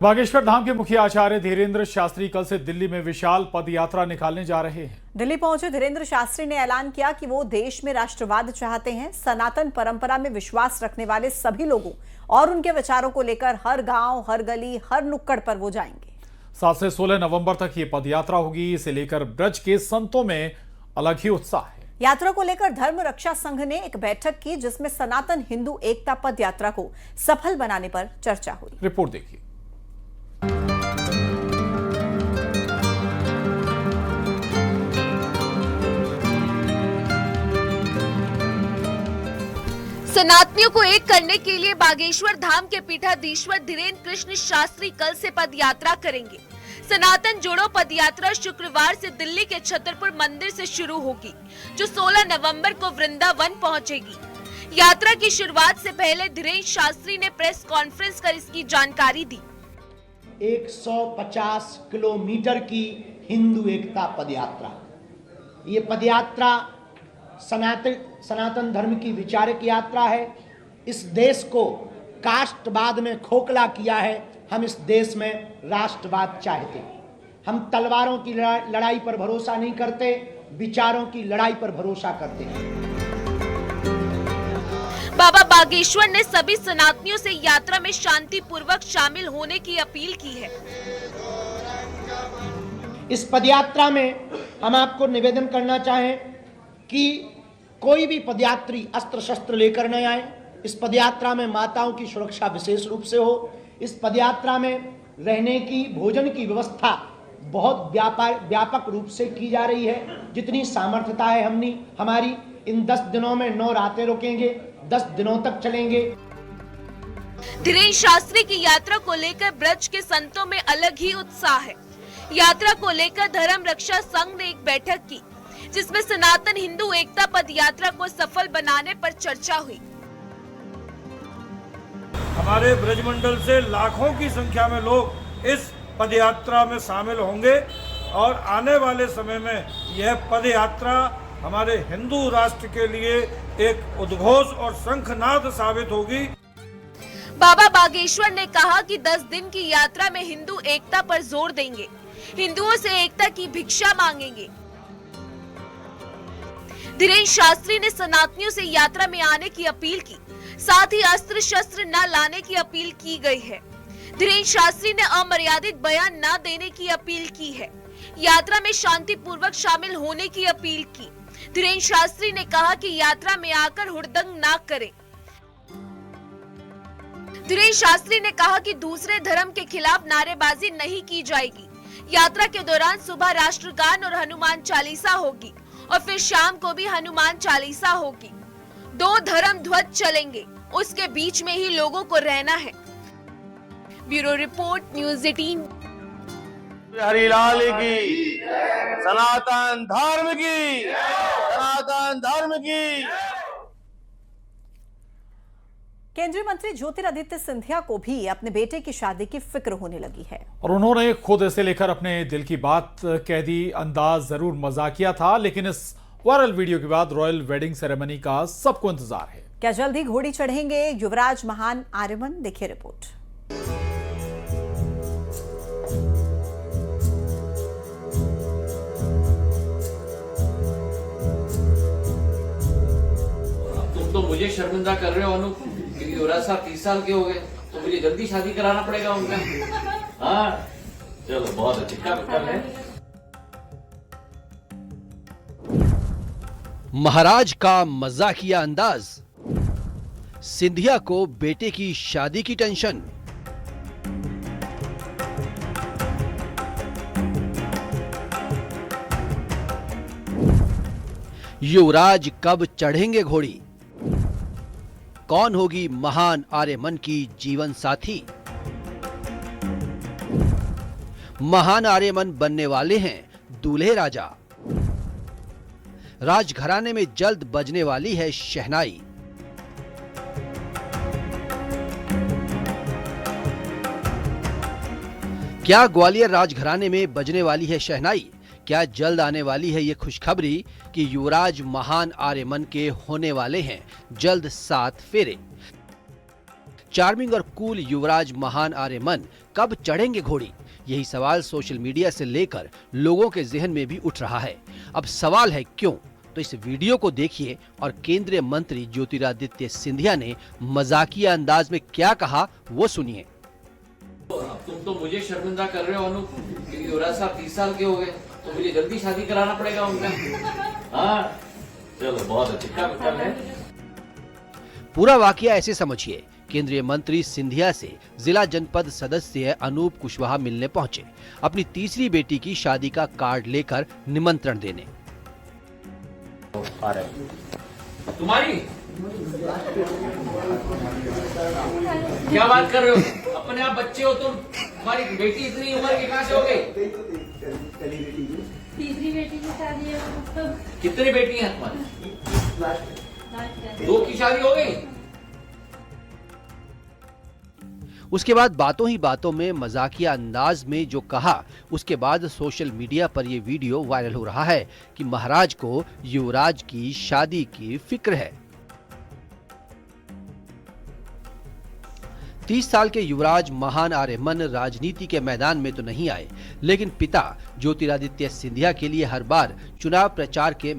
बागेश्वर धाम के मुखिया आचार्य धीरेन्द्र शास्त्री कल से दिल्ली में विशाल पद यात्रा निकालने जा रहे हैं। दिल्ली पहुंचे धीरेन्द्र शास्त्री ने ऐलान किया कि वो देश में राष्ट्रवाद चाहते हैं। सनातन परंपरा में विश्वास रखने वाले सभी लोगों और उनके विचारों को लेकर हर गांव, हर गली, हर नुक्कड़ पर वो जाएंगे। 7 से 16 नवंबर तक ये पद यात्रा होगी। इसे लेकर ब्रज के संतों में अलग ही उत्साह है। यात्रा को लेकर धर्म रक्षा संघ ने एक बैठक की, जिसमें सनातन हिंदू एकता पद यात्रा को सफल बनाने पर चर्चा हुई। रिपोर्ट देखिए। सनातनियों को एक करने के लिए बागेश्वर धाम के पीठाधीश्वर धीरेन्द्र कृष्ण शास्त्री कल से पद यात्रा करेंगे। सनातन जोड़ो पद यात्रा शुक्रवार से दिल्ली के छतरपुर मंदिर से शुरू होगी, जो 16 नवंबर को वृंदावन पहुंचेगी। यात्रा की शुरुआत से पहले धीरेन्द्र शास्त्री ने प्रेस कॉन्फ्रेंस कर इसकी जानकारी दी। 150 किलोमीटर की हिंदू एकता पदयात्रा। ये पदयात्रा सनातन धर्म की विचारक यात्रा है। इस देश को कास्टवाद में खोखला किया है। हम इस देश में राष्ट्रवाद चाहते हैं। हम तलवारों की लड़ाई पर भरोसा नहीं करते, विचारों की लड़ाई पर भरोसा करते हैं। बाबा बागेश्वर ने सभी सनातनियों से यात्रा में शांति पूर्वक शामिल होने की अपील की है। इस पदयात्रा में हम आपको निवेदन करना चाहें कि कोई भी पदयात्री अस्त्र शस्त्र लेकर न आए। इस पदयात्रा में माताओं की सुरक्षा विशेष रूप से हो। इस पदयात्रा में रहने की, भोजन की व्यवस्था बहुत व्यापक रूप से की जा रही है। जितनी सामर्थ्यता है हमारी इन 10 दिनों में 9 रातें रुकेंगे, 10 दिनों तक चलेंगे। धीरेन्द्र शास्त्री की यात्रा को लेकर ब्रज के संतों में अलग ही उत्साह है। यात्रा को लेकर धर्म रक्षा संघ ने एक बैठक की, जिसमें सनातन हिंदू एकता पद यात्रा को सफल बनाने पर चर्चा हुई। हमारे ब्रजमंडल से लाखों की संख्या में लोग इस पदयात्रा में शामिल होंगे और आने वाले समय में यह पदयात्रा हमारे हिंदू राष्ट्र के लिए एक उद्घोष और शंखनाद साबित होगी। बाबा बागेश्वर ने कहा कि 10 दिन की यात्रा में हिंदू एकता पर जोर देंगे, हिंदुओं से एकता की भिक्षा मांगेंगे। धीरेन्द्र शास्त्री ने सनातनियों से यात्रा में आने की अपील की, साथ ही अस्त्र शस्त्र न लाने की अपील की गई है। धीरेन्द्र शास्त्री ने अमर्यादित बयान न देने की अपील की है। यात्रा में शांति पूर्वक शामिल होने की अपील की। धीरेन्द्र शास्त्री ने कहा कि यात्रा में आकर हुड़दंग न करें। धीरेन्द्र शास्त्री ने कहा कि दूसरे धर्म के खिलाफ नारेबाजी नहीं की जाएगी। यात्रा के दौरान सुबह राष्ट्रगान और हनुमान चालीसा होगी और फिर शाम को भी हनुमान चालीसा होगी। 2 धर्म ध्वज चलेंगे, उसके बीच में ही लोगों को रहना है। Bureau report, news 18। हरिलाल की, सनातन धर्म की, सनातन धर्म की। केंद्रीय मंत्री ज्योतिरादित्य सिंधिया को भी अपने बेटे की शादी की फिक्र होने लगी है और उन्होंने खुद इसे लेकर अपने दिल की बात कह दी। अंदाज जरूर मजाकिया था, लेकिन इस वायरल वीडियो के बाद रॉयल वेडिंग सेरेमनी का सबको इंतजार है। क्या जल्द ही घोड़ी चढ़ेंगे युवराज महान आर्यमन? देखिए रिपोर्ट। तुम तो मुझे शर्मिंदा कर रहे हो अनु, क्योंकि युवराज साहब 30 साल के हो गए, तो मुझे जल्दी शादी कराना पड़ेगा उनका। हाँ चलो, बहुत अच्छा कर है। महाराज का मजाकिया अंदाज, सिंधिया को बेटे की शादी की टेंशन। युवराज कब चढ़ेंगे घोड़ी? कौन होगी महान आर्यमन की जीवन साथी? महान आर्यमन बनने वाले हैं दूल्हे राजा। राजघराने में जल्द बजने वाली है शहनाई। क्या ग्वालियर राजघराने में बजने वाली है शहनाई? क्या जल्द आने वाली है ये खुशखबरी कि युवराज महान आर्यमन के होने वाले हैं जल्द 7 फेरे? चार्मिंग और कूल युवराज महान आर्यमन कब चढ़ेंगे घोड़ी? यही सवाल सोशल मीडिया से लेकर लोगों के जहन में भी उठ रहा है। अब सवाल है क्यों? तो इस वीडियो को देखिए और केंद्रीय मंत्री ज्योतिरादित्य सिंधिया ने मजाकिया अंदाज में क्या कहा वो सुनिए। अब तुम तो मुझे शर्मिंदा कर रहे हो अनु, क्योंकि युवराज साहब 30 साल के हो गए तो मुझे जल्दी शादी कराना पड़ेगा उनका। हाँ चलो बहुत अच्छा है। पूरा वाकया ऐसे समझिए, केंद्रीय मंत्री सिंधिया से जिला जनपद सदस्य अनूप कुशवाहा मिलने पहुंचे, अपनी तीसरी बेटी की शादी का कार्ड लेकर निमंत्रण देने। तुम्हारी क्या बात कर रहे हो? अपने आप बच्चे हो तुम, तुम्हारी बेटी इतनी उम्र की कहां से हो गई? तीसरी बेटी की शादी है। कितनी बेटी हैं तुम्हारी? 2 की शादी हो गई। उसके बाद बातों ही बातों में मजाकिया अंदाज में जो कहा, उसके बाद सोशल मीडिया पर यह वीडियो वायरल हो रहा है कि महाराज को युवराज की शादी की फिक्र है। 30 साल के युवराज महान आर्यमन राजनीति के मैदान में तो नहीं आए, लेकिन पिता ज्योतिरादित्य सिंधिया के लिए हर बार चुनाव प्रचार के